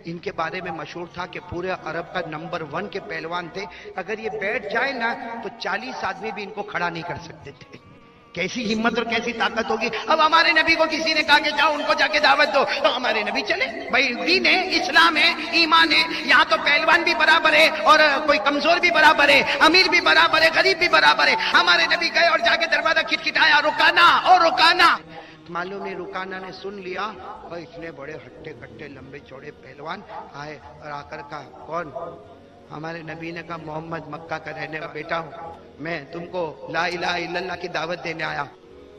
ان کے بارے میں مشہور تھا کہ پورے عرب کا نمبر 1 کے پہلوان تھے. اگر یہ بیٹھ جائے نا تو 40 آدمی بھی ان کو کھڑا نہیں کر سکتے تھے. کیسی ہمت اور کیسی طاقت ہوگی. اب ہمارے نبی کو کسی نے کہا کہ جاؤ ان کو جا کے دعوت دو, تو ہمارے نبی چلے. بھائی دین ہے, اسلام ہے, ایمان ہے. یہاں تو پہلوان بھی برابر ہے اور کوئی کمزور بھی برابر ہے, امیر بھی برابر ہے, غریب بھی برابر ہے. ہمارے نبی گئے اور جا کے دروازہ کھٹکھٹایا, رکانا اور رکانا. معلوم نہیں رکانا نے سن لیا اور اتنے بڑے ہٹے کٹے لمبے چوڑے پہلوان آئے اور آ کر کہا کون؟ ہمارے نبی نے کہا محمد مکہ کا رہنے کا بیٹا ہوں, میں تم کو لا الہ الا اللہ کی دعوت دینے آیا.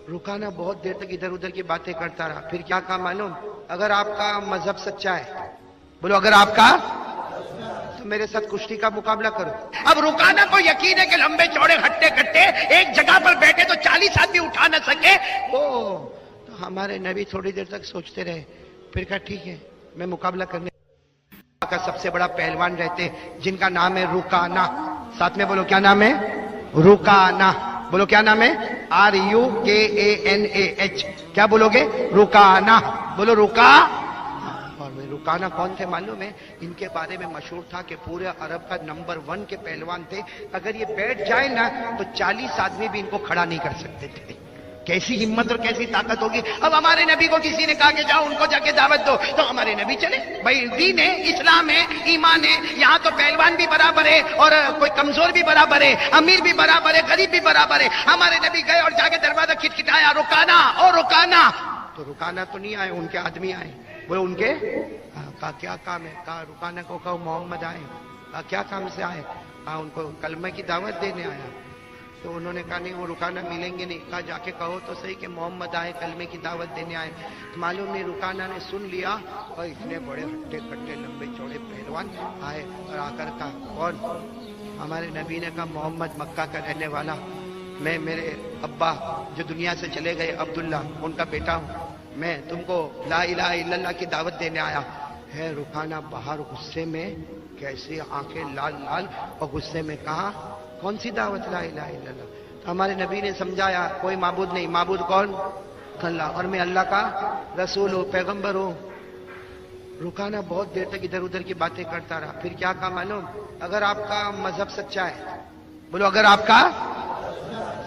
رکانا بہت دیر تک ادھر ادھر کی باتیں کرتا رہا. پھر کیا کہا معلوم؟ اگر آپ کا مذہب سچا ہے, بولو اگر آپ کا, تو میرے ساتھ کشتی کا مقابلہ کرو. اب رکانا کو یقین ہے کہ لمبے چوڑے ہٹے کٹے ایک جگہ پر بیٹھے تو 40 آدمی اٹھا نہ سکے. تو ہمارے نبی تھوڑی دیر تک سوچتے رہے. پھر کہا ٹھیک ہے میں مقابلہ کرنے کا سب سے بڑا پہلوان رہتے جن کا نام ہے رکانا. ساتھ میں بولو کیا نام ہے؟ رکانا. بولو کیا نام ہے؟ RUKANAH. کیا بولو گے؟ رکانا. بولو رکا. اور رکانا کون تھے معلوم ہے؟ ان کے بارے میں مشہور تھا کہ پورے عرب کا نمبر 1 کے پہلوان تھے. اگر یہ بیٹھ جائے نا تو 40 آدمی بھی ان کو کھڑا نہیں کر سکتے تھے. کیسی ہمت اور کیسی طاقت ہوگی. اب ہمارے نبی کو کسی نے کہا کہ جاؤ ان کو جا کے دعوت دو, تو ہمارے نبی چلے. بھائی دین ہے, اسلام ہے, ایمان ہے. یہاں تو پہلوان بھی برابر ہے اور کوئی کمزور بھی برابر ہے, امیر بھی برابر ہے, غریب بھی برابر ہے. ہمارے نبی گئے اور جا کے دروازہ کھٹکھٹایا, رکانا اور رکانا. تو رکانا تو نہیں آئے, ان کے آدمی آئے. بولو ان کے. کہا کیا کام ہے؟ کہا رکانا کو کہو محمد آئے. کہا کیا کام سے آئے؟ کہا ان کو کلمہ کی دعوت دینے آیا. تو انہوں نے کہا نہیں وہ رکانا ملیں گے نہیں. کہا جا کے کہو تو صحیح کہ محمد آئے, کلمے کی دعوت دینے آئے. معلوم نہیں رکانا نے سن لیا اور اتنے بڑے ہٹے کٹے لمبے چوڑے پہلوان آئے اور آ کر کہا کون؟ ہمارے نبی نے کہا محمد مکہ کا رہنے والا, میں میرے ابا جو دنیا سے چلے گئے عبداللہ ان کا بیٹا ہوں, میں تم کو لا الہ الا اللہ کی دعوت دینے آیا. ہے رکانا باہر غصے میں, کیسی آنکھیں لال لال, اور غصے میں کہا کون سی دعوت لا الہ الا اللہ. تو ہمارے نبی نے سمجھایا کوئی معبود نہیں, معبود کون؟ اللہ, اور میں اللہ کا رسول ہوں, پیغمبر ہوں. رکانا بہت دیر تک ادھر ادھر کی باتیں کرتا رہا. پھر کیا کہا معلوم؟ اگر آپ کا مذہب سچا ہے, بولو اگر آپ کا,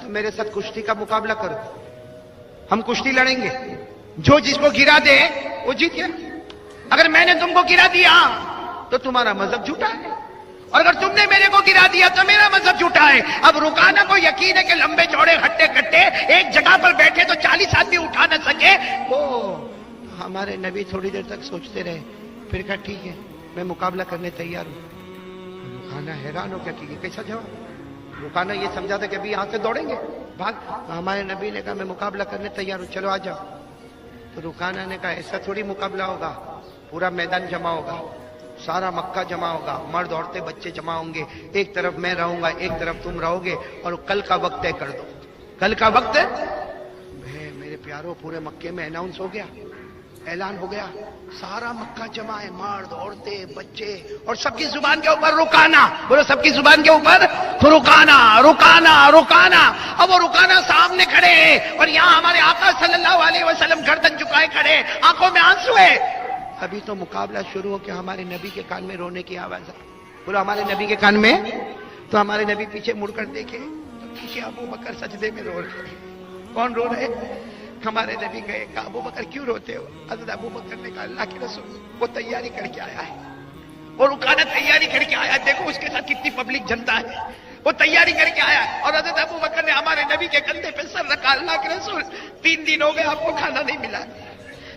تو میرے ساتھ کشتی کا مقابلہ کرو. ہم کشتی لڑیں گے, جو جس کو گرا دے وہ جیت گیا. اگر میں نے تم کو گرا دیا تو تمہارا مذہب جھوٹا ہے, اور اگر تم نے میرے کو گرا دیا تو میرا مذہب جھوٹا ہے. اب رکانا کو یقین ہے کہ لمبے چوڑے ہٹے کٹے ایک جگہ پر بیٹھے تو 40 آدمی اٹھا نہ سکے. ہمارے نبی تھوڑی دیر تک سوچتے رہے. پھر کہا ٹھیک ہے میں مقابلہ کرنے تیار ہوں. رکانا حیران ہو گیا کہ یہ کیسا جواب. رکانا یہ سمجھا تھا کہ ابھی یہاں سے دوڑیں گے بھاگ. ہمارے نبی نے کہا میں مقابلہ کرنے تیار ہوں, چلو آ جاؤ. تو رکانا نے کہا ایسا تھوڑی مقابلہ ہوگا, پورا میدان جمع ہوگا, سارا مکہ جمع ہوگا, مرد عورتیں بچے جمع ہوں گے. ایک طرف میں رہوں گا, ایک طرف تم رہو گے, اور کل کا وقت طے کر دو. کل کا وقت میرے پیاروں پورے مکے میں اناؤنس ہو گیا, اعلان ہو گیا. سارا مکہ جمع ہے, مرد عورتیں بچے, اور سب کی زبان کے اوپر رکانا. بولو سب کی زبان کے اوپر رکانا رکانا رکانا. اب وہ رکانا سامنے کھڑے ہیں, اور یہاں ہمارے آقا صلی اللہ علیہ وسلم گردن جھکائے کھڑے, آنکھوں میں آنسو ہے. ابھی تو مقابلہ شروع ہو کہ ہمارے نبی کے کان میں رونے کی آواز ہے. بولو ہمارے نبی کے کان میں. تو ہمارے نبی پیچھے مڑ کر دیکھے تو پیچھے ابو بکر سجدے میں رو رہے. کون رو رہے؟ ہمارے نبی گئے, کہا ابو بکر کیوں روتے ہو؟ حضرت ابو بکر نے کہا اللہ کے رسول وہ تیاری کر کے آیا ہے, اور رکانا تیاری کر کے آیا ہے. دیکھو اس کے ساتھ کتنی پبلک جنتا ہے, وہ تیاری کر کے آیا ہے. اور حضرت ابو بکر نے ہمارے نبی کے کندھے پہ سر رکھا, اللہ کے رسول 3 دن ہو گئے آپ کو کھانا نہیں ملا,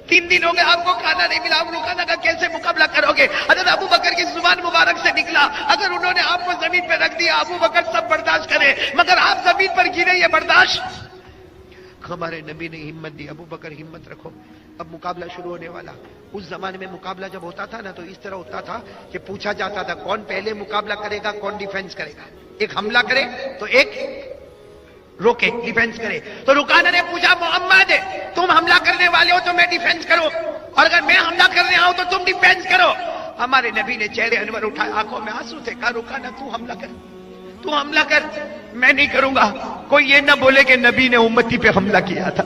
3 دن ہو گئے آپ کو کھانا نہیں ملا, آپ رکانا کا کیسے مقابلہ کرو گے؟ حضرت ابو بکر کی زبان مبارک سے نکلا, اگر انہوں نے آپ کو زمین پہ رکھ دیا ابو بکر سب برداشت کرے, مگر آپ زمین پر گرے یہ برداشت. ہمارے نبی نے ہمت دی, ابو بکر ہمت رکھو, اب مقابلہ شروع ہونے والا. اس زمانے میں مقابلہ جب ہوتا تھا نا تو اس طرح ہوتا تھا کہ پوچھا جاتا تھا کون پہلے مقابلہ کرے گا, کون ڈیفینس کرے گا. ایک حملہ کرے تو ایک روکے, ڈیفینس کرے. تو رکانا نے پوچھا محمد تم حملہ کرنے والے ہو تو میں ڈیفینس کروں, اور اگر میں حملہ کرنے آؤں تو تم ڈیفینس کرو. ہمارے نبی نے چہرے انور اٹھائے, آنکھوں میں آنسو تھے, کہا رکانا تو حملہ کر. تو حملہ کر، میں نہیں کروں گا. کوئی یہ نہ بولے کہ نبی نے امتی پہ حملہ کیا تھا،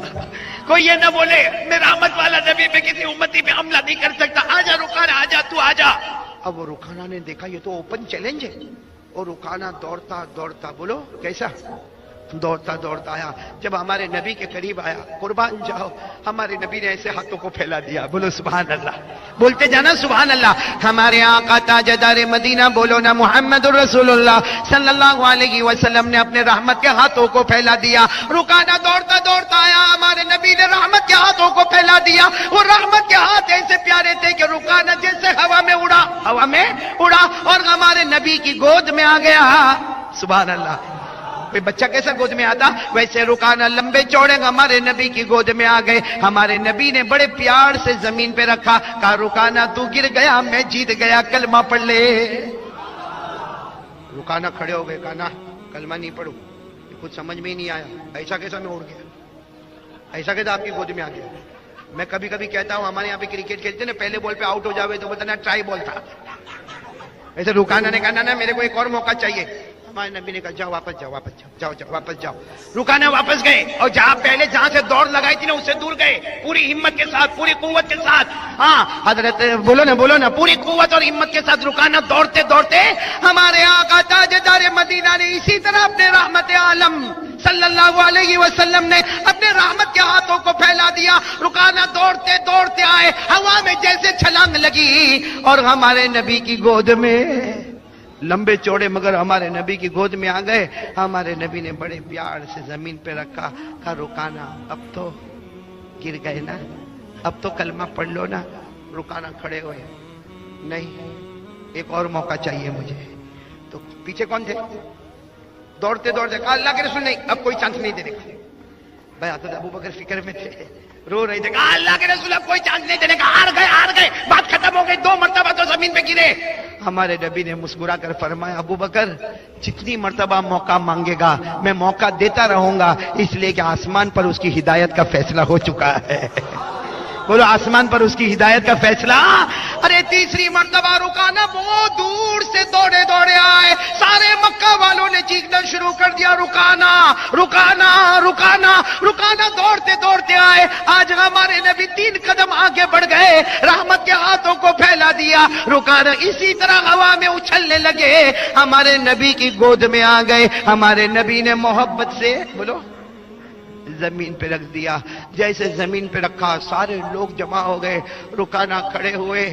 کوئی یہ نہ بولے میں رحمت والا نبی پہ کسی امتی پہ حملہ نہیں کر سکتا. آجا رکانہ، آجا تو آجا. اب وہ رکانہ نے دیکھا یہ تو اوپن چیلنج ہے، اور رکانہ دوڑتا دوڑتا، بولو کیسا دوڑتا دوڑتا آیا. جب ہمارے نبی کے قریب آیا، قربان جاؤ، ہمارے نبی نے ایسے ہاتھوں کو پھیلا دیا. بولو سبحان اللہ، بولتے جانا سبحان اللہ. ہمارے آقا تاجدار مدینہ، بولو نا محمد الرسول اللہ صلی اللہ علیہ وسلم نے اپنے رحمت کے ہاتھوں کو پھیلا دیا. رکانہ دوڑتا دوڑتا آیا، ہمارے نبی نے رحمت کے ہاتھوں کو پھیلا دیا. وہ رحمت کے ہاتھ ایسے پیارے تھے کہ رکانہ جیسے ہوا میں اڑا، ہوا میں اڑا اور ہمارے نبی کی گود میں آ گیا. سبحان اللہ. کوئی بچہ کیسا گود میں آتا، ویسے رکانہ لمبے چوڑے ہمارے نبی کی گود میں آ گئے. ہمارے نبی نے بڑے پیار سے زمین پہ رکھا، کہا رکانہ تو گر گیا، میں جیت گیا، کلمہ پڑھ لے. رکانہ کھڑے ہو گئے، کہا نا کلمہ نہیں پڑھوں. کچھ سمجھ میں ہی نہیں آیا، ایسا کیسا میں اڑ گیا، ایسا کیسا آپ کی گود میں آ گیا. میں کبھی کبھی کہتا ہوں، ہمارے یہاں پہ کرکٹ کھیلتے نا، پہلے بال پہ آؤٹ ہو جاوے تو بتانا ٹرائی بال تھا. ایسے رکانہ نے کہا نا میرے کو ایک اور موقع چاہیے. ہمارے نبی نے کہا جاؤ واپس جاؤ، واپس جاؤ، جاؤ واپس جاؤ. رکانہ واپس گئے اور جہاں پہلے جہاں سے دوڑ لگائی تھی نا اس سے دور گئے، پوری ہمت کے ساتھ، پوری قوت کے ساتھ. ہاں حضرت بولو نا پوری قوت اور ہمت کے ساتھ رکانہ دوڑتے دوڑتے ہمارے آقا تاجدار مدینہ نے اسی طرح اپنے رحمت عالم صلی اللہ علیہ وسلم نے اپنے رحمت کے ہاتھوں کو پھیلا دیا. رکانہ دوڑتے دوڑتے آئے، ہوا میں جیسے چھلانگ لگی اور ہمارے نبی کی گود میں، لمبے چوڑے مگر ہمارے نبی کی گود میں آ گئے. ہمارے نبی نے بڑے پیار سے زمین پہ رکھا، کہا رکانہ اب تو گر گئے نا، اب تو کلمہ پڑھ لو نا. رکانہ کھڑے ہوئے، نہیں ایک اور موقع چاہیے مجھے. تو پیچھے کون تھے؟ دوڑتے دوڑتے کہا اللہ کے رسول نہیں، اب کوئی چانس نہیں دینے کا. بھائی حضرت ابو بکر فکر میں تھے، رو رہے تھے، کہا اللہ کے رسول اب کوئی چانس نہیں دینے کا، ہار گئے، بات ختم ہو گئی. 2 مرتبہ تو زمین پہ گرے. ہمارے نبی نے مسکرا کر فرمایا ابو بکر جتنی مرتبہ موقع مانگے گا میں موقع دیتا رہوں گا، اس لیے کہ آسمان پر اس کی ہدایت کا فیصلہ ہو چکا ہے. بولو آسمان پر اس کی ہدایت کا فیصلہ. ارے تیسری مرتبہ رکانہ بہت دور سے دوڑے دوڑے آئے. سارے مکہ والوں نے چیخنا شروع کر دیا رکانہ رکانہ رکانہ. رکانہ دوڑتے دوڑتے آئے. آج ہمارے نبی 3 قدم آگے بڑھ گئے، رحمت کے ہاتھوں کو پھیلا دیا. رکانہ اسی طرح ہوا میں اچھلنے لگے، ہمارے نبی کی گود میں آ گئے. ہمارے نبی نے محبت سے بولو زمین پہ رکھ دیا. جیسے زمین پہ رکھا سارے لوگ جمع ہو گئے. رکانہ کھڑے ہوئے،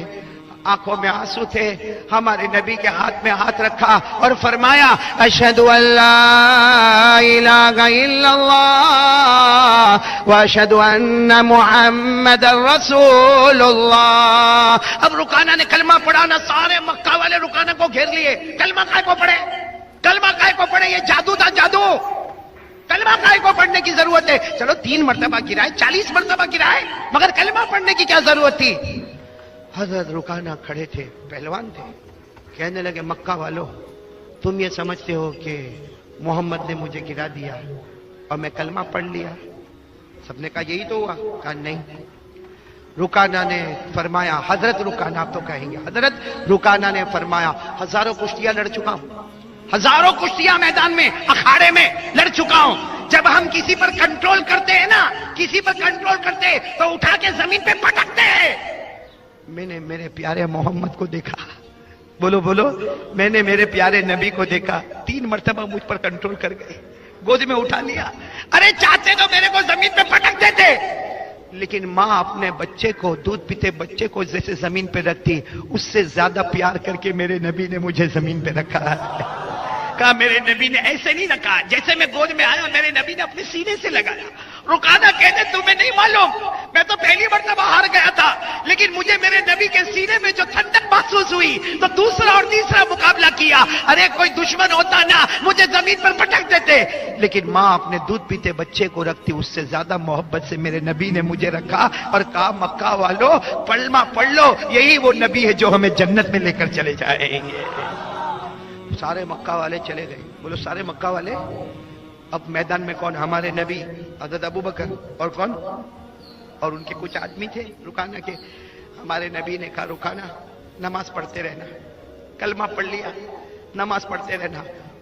آنکھوں میں آنسو تھے. ہمارے نبی کے ہاتھ میں ہاتھ رکھا اور فرمایا اشہد ان لا الہ الا اللہ واشہد ان محمد رسول اللہ. اب رکانہ نے کلمہ پڑھا نا، سارے مکہ والے رکانہ کو گھیر لیے. کلمہ کائے کو پڑھے، کلمہ کائے کو پڑھے، یہ جادو تھا جادو. کلمہ کائے کو پڑھنے کی ضرورت ہے؟ چلو 3 مرتبہ گرائے، 40 مرتبہ گرائے، مگر کلمہ پڑھنے کی کیا ضرورت تھی؟ حضرت رکانہ کھڑے تھے، پہلوان تھے. کہنے لگے مکہ والو تم یہ سمجھتے ہو کہ محمد نے مجھے گرا دیا اور میں کلمہ پڑھ لیا؟ سب نے کہا یہی تو ہوا. کہا نہیں. رکانہ نے فرمایا، حضرت رکانہ آپ تو کہیں گے، حضرت رکانہ نے فرمایا ہزاروں کشتیاں لڑ چکا ہوں، ہزاروں کشتیاں میدان میں اکھاڑے میں لڑ چکا ہوں. جب ہم کسی پر کنٹرول کرتے ہیں نا، کسی پر کنٹرول کرتے تو اٹھا کے زمین پہ پٹکتے ہیں. میں نے میرے پیارے محمد کو دیکھا، بولو بولو، میں نے میرے پیارے نبی کو دیکھا، 3 مرتبہ مجھ پر کنٹرول کر گئے، گود میں اٹھا لیا. ارے چاہتے تو میرے کو زمین پہ پٹک دیتے، لیکن ماں اپنے بچے کو، دودھ پیتے بچے کو جیسے زمین پہ رکھتی، اس سے زیادہ پیار کر کے میرے نبی نے مجھے زمین پہ رکھا ہے. کہا میرے نبی نے ایسے نہیں رکھا، جیسے میں گود میں آیا میرے نبی نے اپنے سینے سے لگایا. رکانہ کہتے تمہیں نہیں معلوم، میں تو پہلی مرتبہ ہار گیا تھا، لیکن مجھے میرے نبی کے سینے میں جو ٹھنڈک محسوس ہوئی تو دوسرا اور تیسرا مقابلہ کیا. ارے کوئی دشمن ہوتا نا مجھے زمین پر پٹک دیتے، لیکن ماں اپنے دودھ پیتے بچے کو رکھتی، اس سے زیادہ محبت سے میرے نبی نے مجھے رکھا اور کہا مکہ والو کلمہ پڑھ لو، یہی وہ نبی ہے جو ہمیں جنت میں لے کر چلے جائیں گے. سارے مکہ والے چلے گئے. بولو سارے مکہ والے. اب میدان میں کون؟ ہمارے نبی، حضرت ابو بکر اور کون؟ اور ان کے کچھ آدمی تھے رکانہ کے. ہمارے نبی نے کہا رکانہ نماز پڑھتے رہنا، کلمہ پڑھ لیا، نماز پڑھتے رہنا.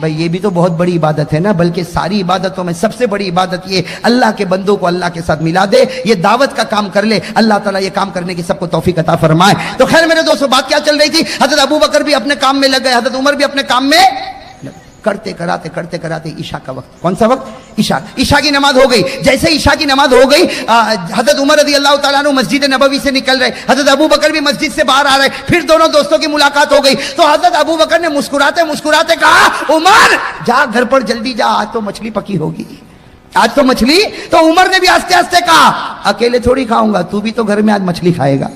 بھائی یہ بھی تو بہت بڑی عبادت ہے نا، بلکہ ساری عبادتوں میں سب سے بڑی عبادت یہ اللہ کے بندوں کو اللہ کے ساتھ ملا دے، یہ دعوت کا کام کر لے۔ اللہ تعالیٰ یہ کام کرنے کی سب کو توفیق عطا فرمائے۔ تو خیر میرے دوستو، بات کیا چل رہی تھی؟ حضرت ابو بکر بھی اپنے کام میں لگ گئے، حضرت عمر بھی اپنے کام میں کرتے کراتے عشاء کا وقت، کون سا وقت؟ عشاء کی نماز ہو گئی۔ جیسے عشاء کی نماز ہو گئی، حضرت عمر رضی اللہ تعالیٰ عنہ مسجد نبوی سے نکل رہے، حضرت ابو بکر بھی مسجد سے باہر آ رہے، پھر دونوں دوستوں کی ملاقات ہو گئی۔ تو حضرت ابو بکر نے مسکراتے کہا، عمر جا گھر پر جلدی جا، آج تو مچھلی پکی ہوگی، آج تو مچھلی۔ تو عمر نے بھی ہنستے ہنستے کہا، اکیلے تھوڑی کھاؤں گا، تو بھی تو گھر میں آج مچھلی کھائے گا۔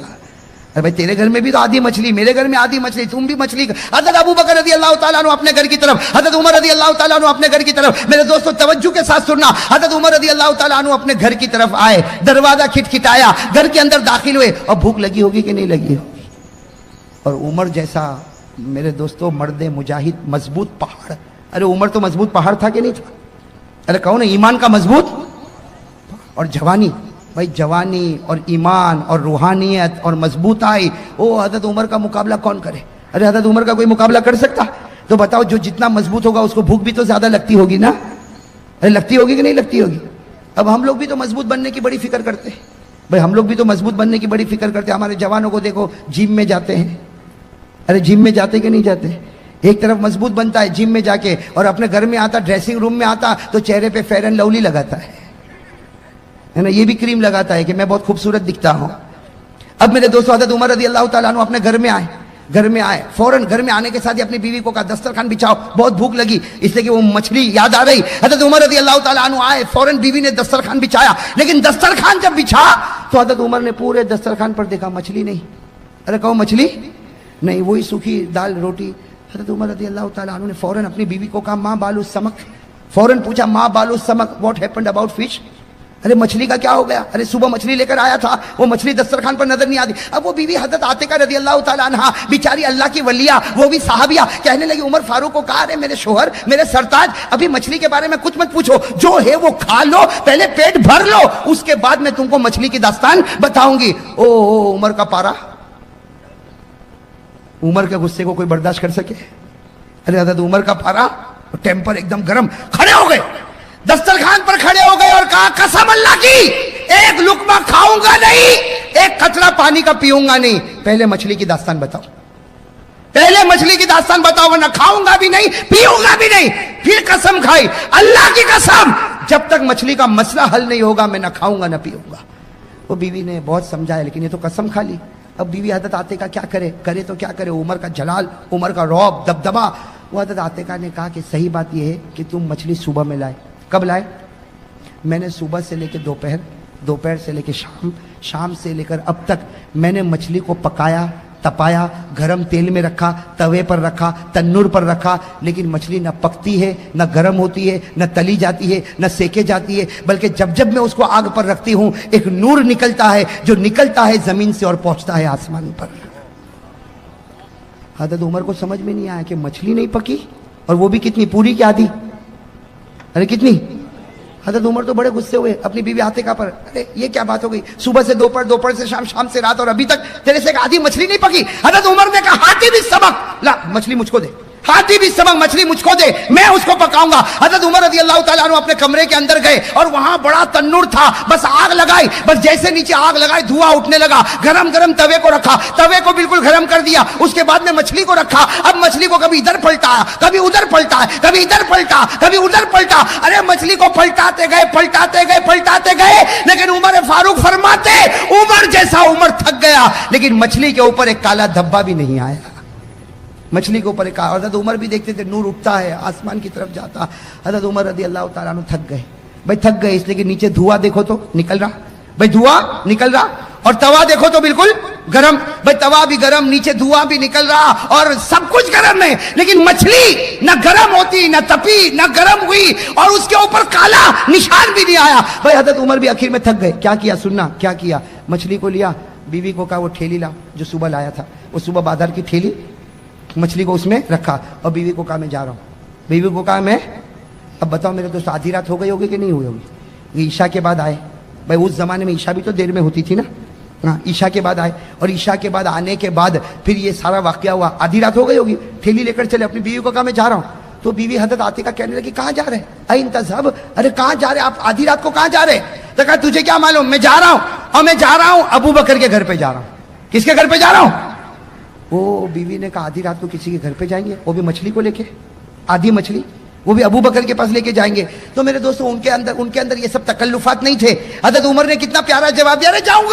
ارے بھائی تیرے گھر میں بھی تو آدھی مچھلی، میرے گھر میں آدھی مچھلی، تم بھی مچھلی۔ حضرت ابو بکر رضی اللہ تعالیٰ عنہ اپنے گھر کی طرف، حضرت عمر رضی اللہ تعالیٰ عنہ اپنے گھر کی طرف۔ میرے دوستو توجہ کے ساتھ سننا، حضرت عمر رضی اللہ تعالیٰ عنہ اپنے گھر کی طرف آئے، دروازہ کھٹکھٹایا، گھر کے اندر داخل ہوئے، اور بھوک لگی ہوگی کہ نہیں لگی ہوگی؟ اور عمر جیسا میرے دوستو مرد مجاہد، مضبوط پہاڑ۔ ارے عمر تو مضبوط پہاڑ تھا کہ نہیں تھا؟ ارے کہو نا ایمان کا مضبوط، اور جوانی، بھائی جوانی اور ایمان اور روحانیت اور مضبوط آئی، او حضرت عمر کا مقابلہ کون کرے؟ ارے حضرت عمر کا کوئی مقابلہ کر سکتا؟ تو بتاؤ جو جتنا مضبوط ہوگا اس کو بھوک بھی تو زیادہ لگتی ہوگی نا؟ ارے لگتی ہوگی کہ نہیں لگتی ہوگی؟ اب ہم لوگ بھی تو مضبوط بننے کی بڑی فکر کرتے ہیں، بھائی ہم لوگ بھی تو مضبوط بننے کی بڑی فکر کرتے ہیں۔ ہمارے جوانوں کو دیکھو جم میں جاتے ہیں، ارے جم میں جاتے کہ نہیں جاتے؟ ایک طرف مضبوط بنتا ہے جم میں جا کے، اور اپنے گھر میں آتا، ڈریسنگ روم میں آتا تو چہرے پہ فیئر اینڈ لولی لگاتا ہے نا، یہ بھی کریم لگاتا ہے کہ میں بہت خوبصورت دکھتا ہوں۔ اب میرے دوستو حضرت عمر رضی اللہ تعالیٰ عنہ اپنے گھر میں آئے، فوراً گھر میں آنے کے ساتھ ہی اپنی بیوی کو کہا دسترخوان بچھاؤ، بہت بھوک لگی، اس لیے کہ وہ مچھلی یاد آ رہی۔ حضرت عمر رضی اللہ تعالیٰ عنہ آئے، فوراً بیوی نے دسترخوان بچھایا، لیکن دسترخوان جب بچھا تو حضرت عمر نے پورے دسترخوان پر دیکھا، مچھلی نہیں۔ ارے کہو مچھلی نہیں، وہی سوکھی دال روٹی۔ حضرت عمر رضی اللہ تعالیٰ عنہ نے فوراً اپنی بیوی کو کہا ماں بالو سمک، فوراً پوچھا ماں بالو سمک، واٹ ہیپنڈ اباؤٹ فش؟ ارے مچھلی کا کیا ہو گیا؟ ارے صبح مچھلی لے کر آیا تھا، وہ مچھلی دسترخوان پر نظر نہیں آتی۔ اب وہ بیوی حضرت عاتقہ رضی اللہ تعالیٰ عنہا، بیچاری اللہ کی ولیہ، وہ بھی صحابیہ، کہنے لگی عمر فاروق کو کہا، ارے میرے شوہر، میرے سرتاج، ابھی مچھلی کے بارے میں کچھ مت پوچھو، جو ہے وہ کھا لو، پہلے پیٹ بھر لو، اس کے بعد میں تم کو مچھلی کی داستان بتاؤں گی۔ او عمر کا پارا، عمر کے غصے کو کوئی برداشت کر سکے؟ ارے حضرت عمر کا پارا، ٹیمپر ایک دم گرم، کھڑے ہو گئے، دسترخوان پر کھڑے ہو گئے اور کہا قسم اللہ کی ایک لقمہ کھاؤں گا نہیں، ایک قطرہ پانی کا پیوں گا نہیں، پہلے مچھلی کی داستان بتاؤ، پہلے مچھلی کی داستان بتاؤ، ورنہ کھاؤں گا بھی نہیں پیوں گا بھی نہیں۔ پھر قسم کھائی، اللہ کی قسم جب تک مچھلی کا مسئلہ حل نہیں ہوگا میں نہ کھاؤں گا نہ پیوں گا۔ وہ بیوی نے بہت سمجھایا لیکن یہ تو قسم کھا لی۔ اب بیوی حضرت عاتقہ کیا کرے تو کیا کرے؟ عمر کا جلال، عمر کا رعب، دبدبا۔ وہ حضرت عاتقہ نے کہا کہ صحیح بات یہ ہے کہ تم مچھلی صبح میں لائے۔ کب لائے؟ میں نے صبح سے لے کے دوپہر سے لے کے شام سے لے کر اب تک میں نے مچھلی کو پکایا، تپایا، گرم تیل میں رکھا، توے پر رکھا، تنور پر رکھا، لیکن مچھلی نہ پکتی ہے، نہ گرم ہوتی ہے، نہ تلی جاتی ہے، نہ سیکے جاتی ہے، بلکہ جب میں اس کو آگ پر رکھتی ہوں ایک نور نکلتا ہے جو نکلتا ہے زمین سے اور پہنچتا ہے آسمان پر۔ حضرت عمر کو سمجھ میں نہیں آیا کہ مچھلی نہیں پکی، اور وہ بھی کتنی، پوری کی آدھی؟ ارے کتنی؟ حضرت عمر تو بڑے غصے ہوئے اپنی بیوی عاتقہ پر، ارے یہ کیا بات ہو گئی؟ صبح سے دوپہر سے شام سے رات، اور ابھی تک تیرے سے ایک آدھی مچھلی نہیں پکی۔ حضرت عمر نے کہا ہاتھی بھی سبق لا، مچھلی مجھ کو دے، ہاتھی بھی سبق، مچھلی مجھ کو دے، میں اس کو پکاؤں گا۔ حضرت عمر رضی اللہ تعالیٰ عنہ اپنے کمرے کے اندر گئے اور وہاں بڑا تنور تھا، بس آگ لگائی، بس جیسے نیچے آگ لگائی دھواں اٹھنے لگا، گرم توے کو رکھا، توے کو بالکل گرم کر دیا، اس کے بعد میں مچھلی کو رکھا۔ اب مچھلی کو کبھی ادھر پلٹایا، کبھی ادھر پلٹا، کبھی ادھر پلٹا، کبھی ادھر پلٹا، ارے مچھلی کو پلٹاتے گئے، لیکن عمر فاروق فرماتے عمر جیسا عمر تھک گیا لیکن مچھلی کے اوپر ایک کالا دھبا بھی نہیں آیا، مچھلی کے اوپر ایک کالا۔ حضرت عمر بھی دیکھتے تھے نور اٹھتا ہے، آسمان کی طرف جاتا۔ حضرت عمر رضی اللہ تعالیٰ عنہ تھک گئے اس لیے کہ نیچے دھواں دیکھو تو نکل رہا، بھائی دھواں نکل رہا، اور توا دیکھو تو بالکل گرم، بھائی توا بھی گرم، نیچے دھواں بھی نکل رہا اور سب کچھ گرم ہے، لیکن مچھلی نہ گرم ہوتی، نہ تپی، نہ گرم ہوئی، اور اس کے اوپر کالا نشان بھی نہیں آیا۔ بھائی حضرت عمر بھی آخر میں تھک گئے، کیا کیا سننا، کیا کیا؟ مچھلی کو لیا، بیوی کو کہا وہ ٹھیلی لا جو صبح لایا تھا، وہ صبح بازار کی ٹھیلی، مچھلی کو اس میں رکھا، اور بیوی کو کہا میں جا رہا ہوں۔ بیوی کو کہا میں، اب بتاؤ میرے دوست آدھی رات ہو گئی ہوگی کہ نہیں ہوئی ہوگی؟ عشاء کے بعد آئے، بھائی اس زمانے میں عشاء بھی تو دیر میں ہوتی تھی نا، ہاں عشاء کے بعد آئے، اور عشاء کے بعد آنے کے بعد پھر یہ سارا واقعہ ہوا، آدھی رات ہو گئی ہوگی، تھیلی لے کر چلے، اپنی بیوی کو کہا میں جا رہا ہوں۔ تو بیوی حضرت عاتقہ کہنے لگی کہاں جا رہے این تذهب، ارے کہاں جا رہے آپ آدھی رات کو کہاں جا رہے؟ تو کہا تجھے کیا معلوم، میں جا رہا ہوں، اور میں جا رہا ہوں ابو بکر کے گھر پہ جا رہا ہوں۔ کس کے گھر پہ جا رہا ہوں؟ وہ بیوی نے کہا آدھی رات کو کسی کے گھر پہ جائیں گے، وہ بھی مچھلی کو لے کے، آدھی مچھلی، وہ بھی ابو بکر کے پاس لے کے جائیں گے؟ تو میرے دوستوں ان کے اندر یہ سب تکلفات نہیں تھے۔ حضرت عمر نے کتنا پیارا جواب دیا، ارے جاؤں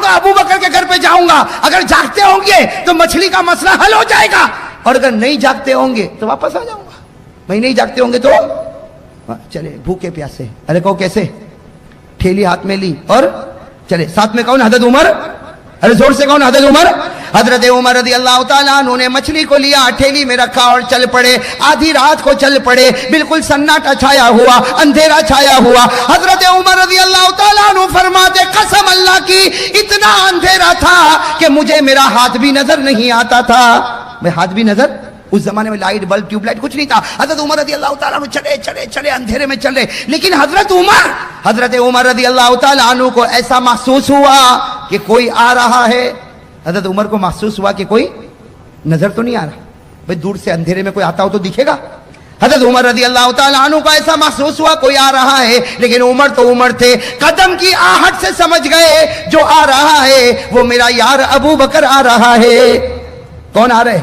گا ابو بکر کے گھر پہ جاؤں گا، اگر جاگتے ہوں گے تو مچھلی کا مسئلہ حل ہو جائے گا، اور اگر نہیں جاگتے ہوں گے تو واپس آ جاؤں گا، میں نہیں جاگتے ہوں گے تو چلے بھوکے پیاسے۔ ارے کہو کیسے؟ ٹھیلی ہاتھ میں لی اور چلے، ساتھ میں کون؟ حضرت عمر، ارے زور سے کون؟ حضرت عمر۔ حضرت عمر رضی اللہ تعالیٰ عنہ نے مچھلی کو لیا، ٹھیلی میں رکھا اور چل پڑے، آدھی رات کو چل پڑے، بالکل سناٹا چھایا ہوا، اندھیرا چھایا ہوا۔ حضرت عمر رضی اللہ تعالیٰ عنہ فرماتے قسم اللہ کی اتنا اندھیرا تھا کہ مجھے میرا ہاتھ بھی نظر نہیں آتا تھا، میں ہاتھ بھی نظر، اس زمانے میں لائٹ بلب ٹیوب لائٹ کچھ نہیں تھا۔ حضرت عمر رضی اللہ تعالیٰ عنہ چلے اندھیرے میں چل رہے، لیکن حضرت عمر رضی اللہ تعالیٰ عنہ کو ایسا محسوس ہوا کہ کوئی آ رہا ہے۔ حضرت عمر کو محسوس ہوا کہ کوئی نظر تو نہیں آ رہا، بھئی دور سے اندھیرے میں کوئی آتا ہو تو دکھے گا۔ حضرت عمر رضی اللہ تعالیٰ عنہ کو ایسا محسوس ہوا کوئی آ رہا ہے، لیکن عمر تو عمر تھے، قدم کی آہٹ سے سمجھ گئے جو آ رہا ہے وہ میرا یار ابو بکر آ رہا ہے۔ کون آ رہے؟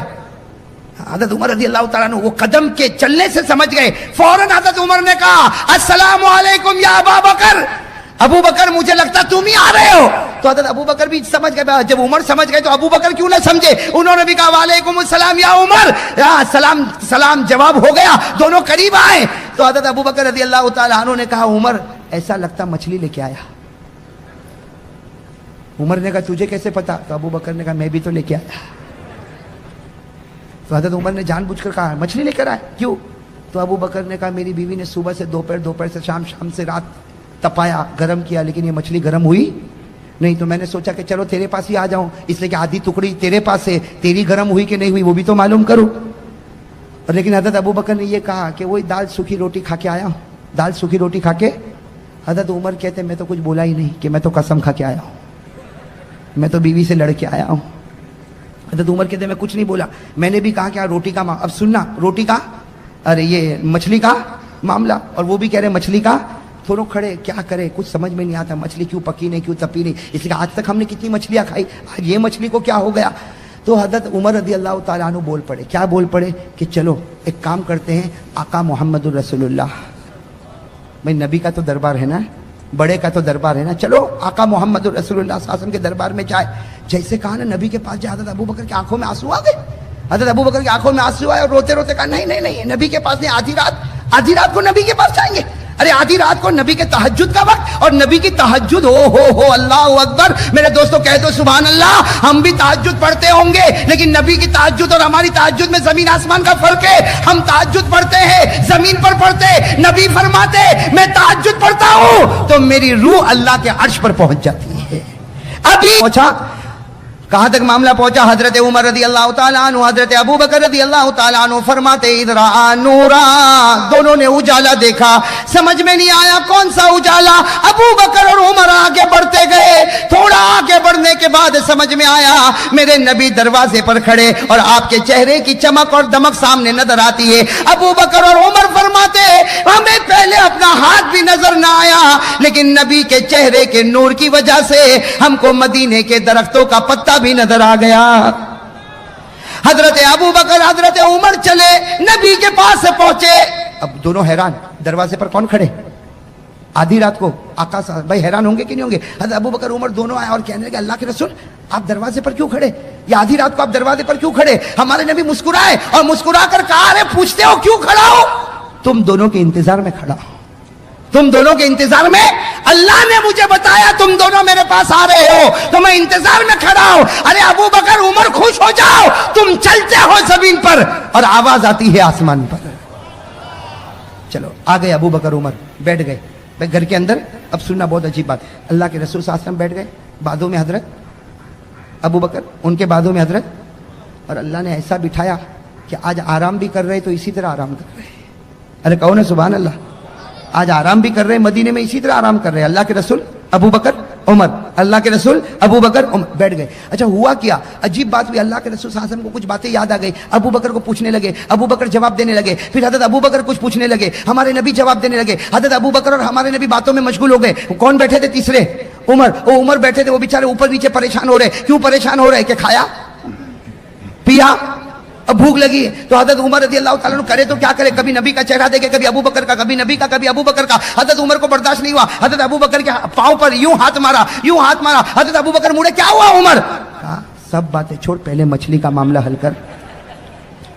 حضرت عمر رضی اللہ تعالیٰ عنہ وہ قدم کے چلنے سے سمجھ گئے، فوراً حضرت عمر نے کہا السلام علیکم یا ابا بکر، ابو بکر مجھے لگتا تم ہی آ رہے ہو۔ تو حضرت ابو بکر بھی سمجھ گئے، جب عمر سمجھ گئے تو ابو بکر کیوں نہ سمجھے، انہوں نے بھی کہا وعلیکم السلام یا عمر، سلام جواب ہو گیا، دونوں قریب آئے۔ تو حضرت ابو بکر رضی اللہ تعالیٰ عنہ نے کہا عمر ایسا لگتا مچھلی لے کے آیا۔ عمر نے کہا تجھے کیسے پتا؟ تو ابو بکر نے کہا میں بھی تو لے کے آیا۔ تو حضرت عمر نے جان بوجھ کر کہا مچھلی لے کر آئے، کیوں؟ تو ابو بکر نے کہا میری بیوی نے صبح سے دوپہر سے شام سے رات تپایا، گرم کیا، لیکن یہ مچھلی گرم ہوئی نہیں، تو میں نے سوچا کہ چلو تیرے پاس ہی آ جاؤں، اس لیے کہ آدھی ٹکڑی تیرے پاس ہے، تیری گرم ہوئی کہ نہیں ہوئی وہ بھی تو معلوم کروں۔ اور لیکن حضرت ابو بکر نے یہ کہا کہ وہی دال سوکھی روٹی کھا کے آیا ہوں، دال سوکھی روٹی کھا کے۔ حضرت عمر کہتے میں تو کچھ بولا ہی نہیں کہ میں تو قسم کھا کے آیا ہوں، میں تو بیوی سے لڑ کے آیا ہوں۔ حضرت عمر کہتے میں کچھ نہیں بولا، میں نے بھی کہا کہ روٹی کا اب سننا، روٹی کا ارے یہ مچھلی کا معاملہ، اور وہ بھی کہہ رہے مچھلی کا، تھوڑوں کھڑے کیا کرے کچھ سمجھ میں نہیں آتا، مچھلی کیوں پکی نہیں کیوں تپی نہیں، اس لیے آج تک ہم نے کتنی مچھلیاں کھائی، آج یہ مچھلی کو کیا ہو گیا۔ تو حضرت عمر رضی اللہ تعالیٰ عنہ بول پڑے، کیا بول پڑے کہ چلو ایک کام کرتے ہیں، آقا محمد الرسول اللہ، بھائی نبی کا تو دربار ہے نا، بڑے کا تو دربار ہے نا، چلو آقا محمد الرسول اللہ صلی اللہ علیہ وسلم کے دربار میں جائے۔ جیسے کہا نا نبی کے پاس جائے، حضرت ابو بکر کی آنکھوں میں آنسو آ گئے، حضرت ابو بکر کی آنکھوں میں آنسو آئے اور روتے روتے کہا نہیں نبی کے پاس نہیں، آدھی رات کو نبی کے پاس جائیں گے۔ ارے آدھی رات کو نبی کے تہجد کا وقت، اور نبی کی تہجد ہو اللہ اکبر، میرے دوستو کہہ دو سبحان اللہ، ہم بھی تہجد پڑھتے ہوں گے، لیکن نبی کی تہجد اور ہماری تہجد میں زمین آسمان کا فرق ہے۔ ہم تہجد پڑھتے ہیں زمین پر پڑھتے، نبی فرماتے میں تہجد پڑھتا ہوں تو میری روح اللہ کے عرش پر پہنچ جاتی ہے۔ ابھی پہنچا، کہاں تک معاملہ پہنچا؟ حضرت عمر رضی اللہ تعالیٰ عنہ، حضرت ابو بکر رضی اللہ تعالیٰ عنہ فرماتے ادرا نورا، دونوں نے اجالا دیکھا، سمجھ میں نہیں آیا کون سا اجالا۔ ابو بکر اور عمر آگے بڑھتے گئے، تھوڑا آگے بڑھنے کے بعد سمجھ میں آیا میرے نبی دروازے پر کھڑے اور آپ کے چہرے کی چمک اور دمک سامنے نظر آتی ہے۔ ابو بکر اور عمر فرماتے ہمیں پہلے اپنا ہاتھ بھی نظر نہ آیا، لیکن نبی کے چہرے کے نور کی وجہ سے ہم کو مدینے کے درختوں کا پتا بھی نظر آ گیا۔ حضرت ابو بکر حضرت عمر چلے، نبی کے پاس سے پہنچے، اب دونوں حیران، دروازے پر کون کھڑے؟ آدھی رات کو آقا صاحب، بھائی حیران ہوں گے کہ نہیں ہوں گے؟ حضرت ابو بکر عمر دونوں آئے اور کہنے لگے اللہ کے رسول آپ دروازے پر کیوں کھڑے، یا آدھی رات کو آپ دروازے پر کیوں کھڑے؟ ہمارے نبی مسکرائے اور مسکرا کر کہا ارے پوچھتے ہو کیوں کھڑا ہو؟ تم دونوں کے انتظار میں کھڑا ہو، تم دونوں کے انتظار میں، اللہ نے مجھے بتایا تم دونوں میرے پاس آ رہے ہو تو میں انتظار میں کھڑا ہوں۔ ارے ابو بکر عمر خوش ہو جاؤ، تم چلتے ہو زمین پر اور آواز آتی ہے آسمان پر۔ چلو آ گئے ابو بکر عمر، بیٹھ گئے گھر کے اندر۔ اب سننا بہت عجیب بات، اللہ کے رسول صلی اللہ علیہ وسلم بیٹھ گئے، بازوں میں حضرت ابو بکر، ان کے بازوں میں حضرت، اور اللہ نے ایسا بٹھایا کہ آج آرام بھی کر رہے تو اسی طرح آرام کر رہے۔ ارے کہو نا سبحان اللہ، آج آرام بھی کر رہے ہیں مدینے میں، اسی طرح آرام کر رہے ہیں اللہ کے رسول ابو بکر عمر، اللہ کے رسول ابو بکر عمر، بیٹھ گئے. اچھا ہوا کیا؟ عجیب بات ہوئی. اللہ کے رسول صلی اللہ علیہ وسلم کو کچھ باتیں یاد آ گئی. ابو بکر کو پوچھنے لگے. ابو بکر جواب دینے لگے. پھر حضرت ابو بکر کچھ پوچھنے لگے. ہمارے نبی جواب دینے لگے. حضرت ابو بکر اور ہمارے نبی باتوں میں مشغول ہو گئے. کون بیٹھے تھے تیسرے؟ عمر. وہ عمر بیٹھے تھے. وہ بیچارے اوپر نیچے پریشان ہو رہے. کیوں پریشان ہو رہے؟ کہ کھایا پیا، اب بھوک لگی ہے. تو حضرت عمر رضی اللہ تعالیٰ عنہ کرے تو کیا کرے؟ کبھی نبی کا چہرہ دیکھے، کبھی ابو بکر کا، کبھی نبی کا، کبھی ابو بکر کا. حضرت عمر کو برداشت نہیں ہوا. حضرت ابو بکر کے پاؤں پر یوں ہاتھ مارا، یوں ہاتھ مارا. حضرت ابو بکر مڑے. کیا ہوا عمر؟ کہا سب باتیں چھوڑ، پہلے مچھلی کا معاملہ حل کر.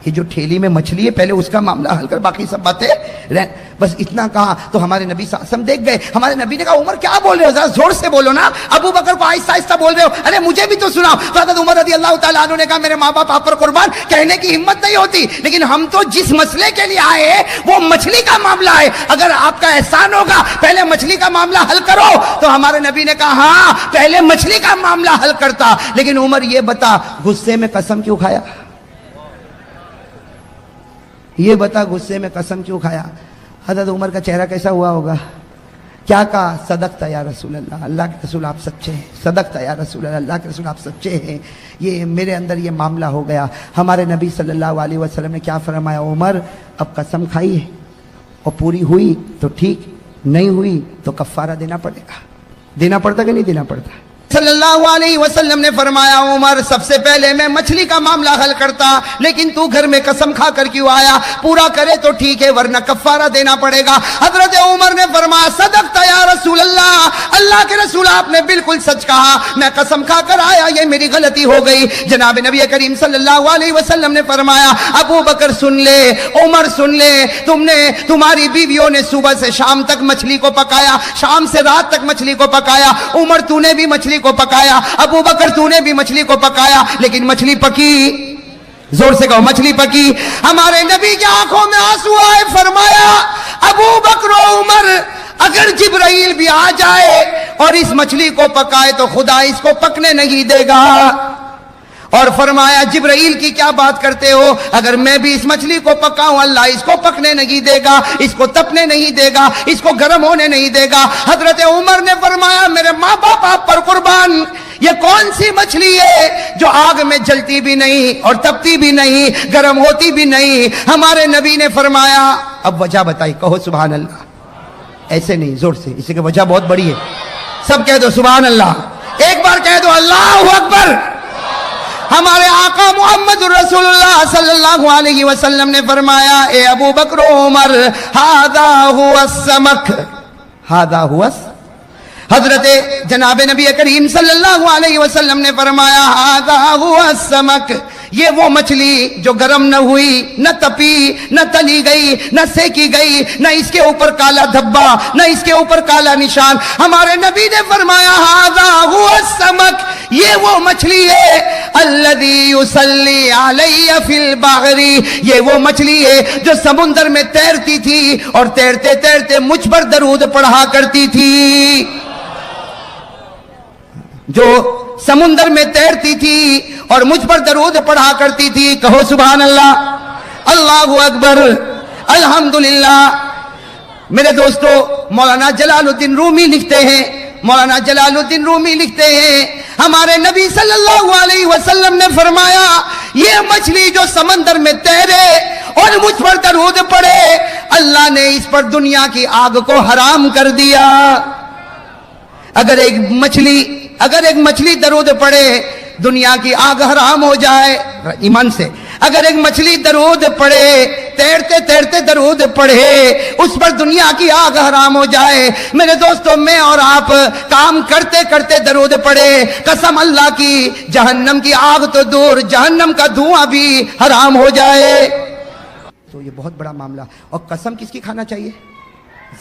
یہ جو ٹھیلی میں مچھلی ہے پہلے اس کا معاملہ حل کر، باقی سب باتیں رہ. بس اتنا کہا تو ہمارے نبی صلی اللہ علیہ وسلم دیکھ گئے. ہمارے نبی نے کہا عمر کیا بول رہے ہو؟ ذرا زور سے بولو نا. ابو بکر کو آہستہ آہستہ بول رہے ہو. ارے مجھے بھی تو سناؤ. تو حضرت عمر رضی اللہ تعالیٰ عنہ نے کہا میرے ماں باپ آپ پر قربان، کہنے کی ہمت نہیں ہوتی، لیکن ہم تو جس مسئلے کے لیے آئے ہیں وہ مچھلی کا معاملہ ہے. اگر آپ کا احسان ہوگا پہلے مچھلی کا معاملہ حل کرو. تو ہمارے نبی نے کہا ہاں پہلے مچھلی کا معاملہ حل کرتا. لیکن عمر یہ بتا غصے میں قسم کیوں کھایا؟ یہ بتا غصے میں قسم کیوں کھایا؟ حضرت عمر کا چہرہ کیسا ہوا ہوگا؟ کیا کہا؟ صدقت یا رسول اللہ، اللہ کے رسول آپ سچے ہیں. صدقت یا رسول اللہ، اللہ کے رسول آپ سچے ہیں. یہ میرے اندر یہ معاملہ ہو گیا. ہمارے نبی صلی اللہ علیہ وسلم نے کیا فرمایا؟ عمر اب قسم کھائی ہے اور پوری ہوئی تو ٹھیک، نہیں ہوئی تو کفارہ دینا پڑے گا. دینا پڑتا کہ نہیں دینا پڑتا؟ صلی اللہ علیہ وسلم نے فرمایا عمر سب سے پہلے میں مچھلی کا معاملہ حل کرتا، لیکن تو گھر میں قسم کھا کر کیوں آیا؟ پورا کرے تو ٹھیک ہے ورنہ کفارہ دینا پڑے گا. حضرت عمر نے فرمایا صدقت یا رسول اللہ، اللہ کے رسول آپ نے بالکل سچ کہا، میں قسم کھا کر آیا، یہ میری غلطی ہو گئی. جناب نبی کریم صلی اللہ علیہ وسلم نے فرمایا ابو بکر سن لے، عمر سن لے، تمہاری بیویوں نے صبح سے شام تک مچھلی کو پکایا، شام سے رات تک مچھلی کو پکایا. عمر تو نے بھی مچھلی کو پکایا، ابو بکر تو نے بھی مچھلی کو پکایا، لیکن مچھلی پکی. زور سے کہو مچھلی پکی. ہمارے نبی کی آنکھوں میں آنسو آئے. فرمایا ابو بکر و عمر اگر جبرائیل بھی آ جائے اور اس مچھلی کو پکائے تو خدا اس کو پکنے نہیں دے گا. اور فرمایا جبرائیل کی کیا بات کرتے ہو؟ اگر میں بھی اس مچھلی کو پکاؤں اللہ اس کو پکنے نہیں دے گا، اس کو تپنے نہیں دے گا، اس کو گرم ہونے نہیں دے گا. حضرت عمر نے فرمایا میرے ماں باپ آپ پر قربان، یہ کون سی مچھلی ہے جو آگ میں جلتی بھی نہیں اور تپتی بھی نہیں، گرم ہوتی بھی نہیں؟ ہمارے نبی نے فرمایا اب وجہ بتائی. کہو سبحان اللہ. ایسے نہیں، زور سے، اس کی وجہ بہت بڑی ہے. سب کہہ دو سبحان اللہ. ایک بار کہہ دو اللہ اکبر. ہمارے آقا محمد رسول اللہ صلی اللہ علیہ وسلم نے فرمایا اے ابو بکر و عمر ہذا هو السمک، ہذا هو. حضرت جناب نبی کریم صلی اللہ علیہ وسلم نے فرمایا ہذا هو السمک، یہ وہ مچھلی جو گرم نہ ہوئی، نہ تپی، نہ تلی گئی، نہ سیکی گئی، نہ اس کے اوپر کالا دھبا، نہ اس کے اوپر کالا نشان. ہمارے نبی نے فرمایا ھذا هو السمک، یہ وہ مچھلی ہے الذی یصلی علی فی البحر، یہ وہ مچھلی ہے جو سمندر میں تیرتی تھی اور تیرتے تیرتے مجھ پر درود پڑھا کرتی تھی. جو سمندر میں تیرتی تھی اور مجھ پر درود پڑھا کرتی تھی. کہو سبحان اللہ. اللہ اکبر. الحمدللہ. میرے دوستو مولانا جلال الدین رومی لکھتے ہیں، مولانا جلال الدین رومی لکھتے ہیں ہمارے نبی صلی اللہ علیہ وسلم نے فرمایا یہ مچھلی جو سمندر میں تیرے اور مجھ پر درود پڑے اللہ نے اس پر دنیا کی آگ کو حرام کر دیا. اگر ایک مچھلی درود پڑے دنیا کی آگ حرام ہو جائے ایمان سے. اگر ایک مچھلی درود پڑے تیرتے تیرتے درود پڑھے اس پر دنیا کی آگ حرام ہو جائے. میرے دوستو میں اور آپ کام کرتے کرتے درود پڑھے قسم اللہ کی جہنم کی آگ تو دور جہنم کا دھواں بھی حرام ہو جائے. تو یہ بہت بڑا معاملہ. اور قسم کس کی کھانا چاہیے؟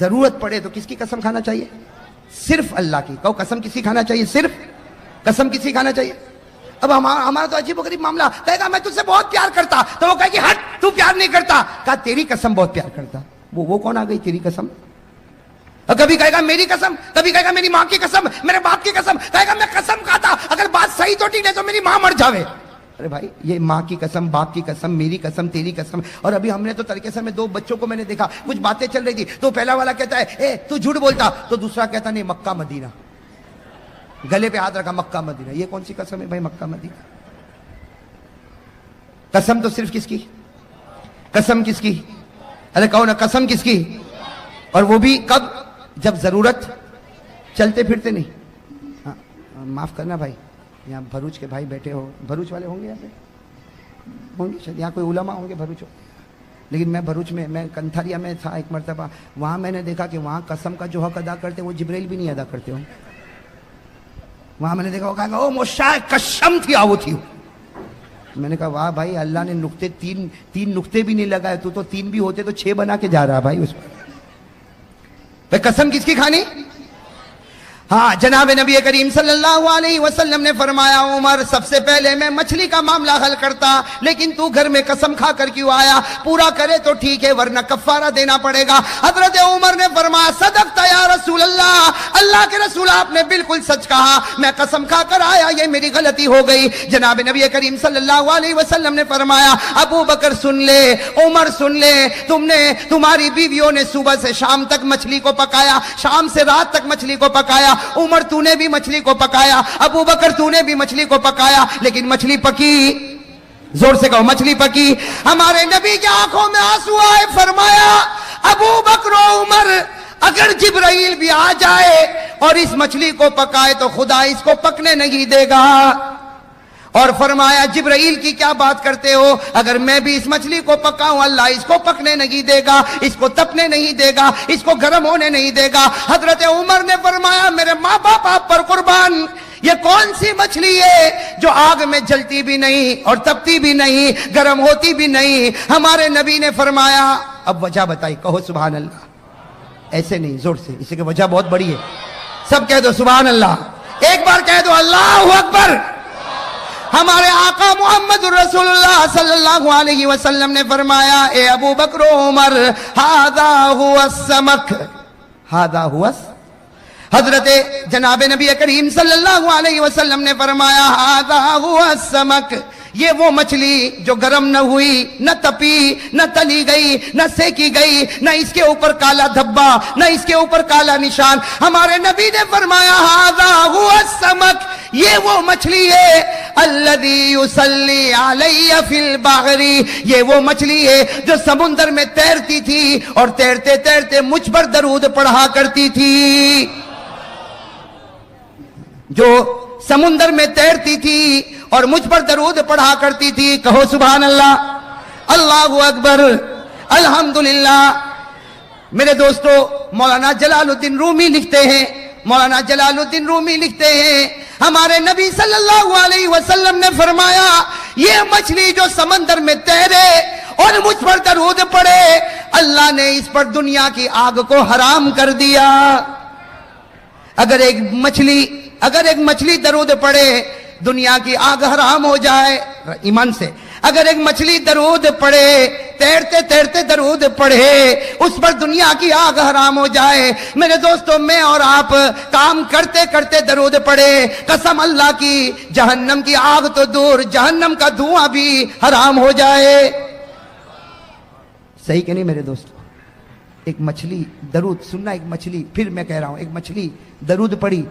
ضرورت پڑے تو کس کی قسم کھانا چاہیے؟ صرف اللہ کی. کہو قسم کس کی کھانا چاہیے؟ صرف قسم کس کی کھانا چاہیے؟ اب ہمارا تو عجیب و غریب معاملہ. کہے گا میں تجھ سے بہت پیار کرتا تو وہ کہے گی ہٹ تو پیار نہیں کرتا. کہا تیری قسم بہت پیار کرتا. وہ کون آ گئی تیری قسم؟ اور کبھی کہے گا میری قسم، کبھی کہے گا میری ماں کی قسم، میرے باپ کی قسم. کہے گا میں قسم کھاتا اگر بات صحیح تو ٹھیک ہے تو میری ماں مر جاوے. ارے بھائی یہ ماں کی قسم، باپ کی قسم، میری قسم، تیری قسم. اور ابھی ہم نے تو ترکے سر میں دو بچوں کو میں نے دیکھا کچھ باتیں چل رہی تھی تو پہلا والا کہتا ہے اے تو جھوٹ بولتا، تو دوسرا کہتا نہیں مکہ مدینہ. گلے پہ ہاتھ رکھا مکہ مدینہ. یہ کون سی قسم ہے بھائی مکہ مدینہ؟ قسم تو صرف کس کی؟ قسم کس کی؟ ارے کہو نا قسم کس کی؟ اور وہ بھی کب؟ جب ضرورت. چلتے پھرتے نہیں. ہاں معاف کرنا بھائی، یہاں بھروچ کے بھائی بیٹھے ہو، بھروچ والے ہوں گے یہاں پہ؟ ہوں گے شاید، یہاں کوئی علماء ہوں گے بھروچ ہو. لیکن میں بھروچ میں کنتھریا میں تھا ایک مرتبہ، وہاں میں نے دیکھا کہ وہاں قسم کا جو حق ادا کرتے وہ جبریل بھی نہیں ادا کرتے ہوں. وہاں میں نے دیکھا وہ کہا او موشا قسم تھی آو تھی. میں نے کہا واہ بھائی، اللہ نے نقطے تین نقطے بھی نہیں لگائے، تو تین بھی ہوتے تو 6 بنا کے جا رہا بھائی اس پر. قسم کس کی کھانی؟ ہاں جناب نبی کریم صلی اللہ علیہ وسلم نے فرمایا عمر سب سے پہلے میں مچھلی کا معاملہ حل کرتا، لیکن تو گھر میں قسم کھا کر کیوں آیا؟ پورا کرے تو ٹھیک ہے ورنہ کفارہ دینا پڑے گا. حضرت عمر نے فرمایا صدقت یا رسول اللہ، اللہ کے رسول آپ نے بالکل سچ کہا، میں قسم کھا کر آیا، یہ میری غلطی ہو گئی. جناب نبی کریم صلی اللہ علیہ وسلم نے فرمایا ابو بکر سن لے، عمر سن لے، تمہاری بیویوں نے صبح سے شام تک مچھلی کو پکایا، شام سے رات تک مچھلی کو پکایا. عمر تو نے بھی مچھلی کو پکایا، ابو بکر تو نے بھی مچھلی کو پکایا، لیکن مچھلی پکی. زور سے کہو مچھلی پکی. ہمارے نبی کی آنکھوں میں آنسو آئے، فرمایا ابو بکر و عمر اگر جبرائیل بھی آ جائے اور اس مچھلی کو پکائے تو خدا اس کو پکنے نہیں دے گا. اور فرمایا جبرائیل کی کیا بات کرتے ہو، اگر میں بھی اس مچھلی کو پکاؤں اللہ اس کو پکنے نہیں دے گا، اس کو تپنے نہیں دے گا، اس کو گرم ہونے نہیں دے گا. حضرت عمر نے فرمایا میرے ماں باپ آپ پر قربان، یہ کون سی مچھلی ہے جو آگ میں جلتی بھی نہیں اور تپتی بھی نہیں، گرم ہوتی بھی نہیں؟ ہمارے نبی نے فرمایا اب وجہ بتائی، کہو سبحان اللہ. ایسے نہیں، زور سے، اس کی وجہ بہت بڑی ہے. سب کہہ دو سبحان اللہ، ایک بار کہہ دو اللہ اکبر. ہمارے آقا محمد رسول اللہ صلی اللہ علیہ وسلم نے فرمایا اے ابو بکر و عمر ہذا هو السمک، ہذا هو. حضرت جناب نبی کریم صلی اللہ علیہ وسلم نے فرمایا ہذا هو السمک، یہ وہ مچھلی جو گرم نہ ہوئی، نہ تپی، نہ تلی گئی، نہ سیکی گئی، نہ اس کے اوپر کالا دھبا، نہ اس کے اوپر کالا نشان. ہمارے نبی نے فرمایا ھذا ھو السمک، یہ وہ مچھلی ہے الذی یصلی علی فی البحر، یہ وہ مچھلی ہے جو سمندر میں تیرتی تھی اور تیرتے تیرتے مجھ پر درود پڑھا کرتی تھی. جو سمندر میں تیرتی تھی اور مجھ پر درود پڑھا کرتی تھی. کہو سبحان اللہ، اللہ اکبر، الحمدللہ. میرے دوستو مولانا جلال الدین رومی لکھتے ہیں، مولانا جلال الدین رومی لکھتے ہیں ہمارے نبی صلی اللہ علیہ وسلم نے فرمایا یہ مچھلی جو سمندر میں تیرے اور مجھ پر درود پڑے اللہ نے اس پر دنیا کی آگ کو حرام کر دیا. اگر ایک مچھلی درود پڑے دنیا کی آگ حرام ہو جائے. ایمان سے اگر ایک مچھلی درود پڑے، تیرتے تیرتے درود پڑھے، اس پر دنیا کی آگ حرام ہو جائے. میرے دوستو میں اور آپ کام کرتے کرتے درود پڑھے، قسم اللہ کی جہنم کی آگ تو دور، جہنم کا دھواں بھی حرام ہو جائے. صحیح کہ نہیں میرے دوستو؟ ایک مچھلی درود سننا، ایک مچھلی، پھر میں کہہ رہا ہوں، ایک مچھلی درود پڑی،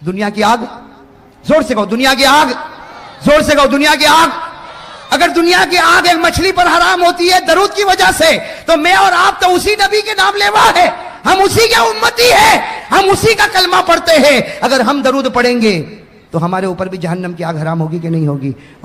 دنیا کی آگ. زور سے کہو دنیا کی آگ، زور سے کہو دنیا کی آگ. اگر دنیا کی آگ ایک مچھلی پر حرام ہوتی ہے درود کی وجہ سے، تو میں اور آپ تو اسی نبی کے نام لیوا ہے، ہم اسی کے امتی ہیں، ہم اسی کا کلمہ پڑھتے ہیں. اگر ہم درود پڑھیں گے تو ہمارے اوپر بھی جہنم کی آگ حرام ہوگی کہ نہیں ہوگی؟ اور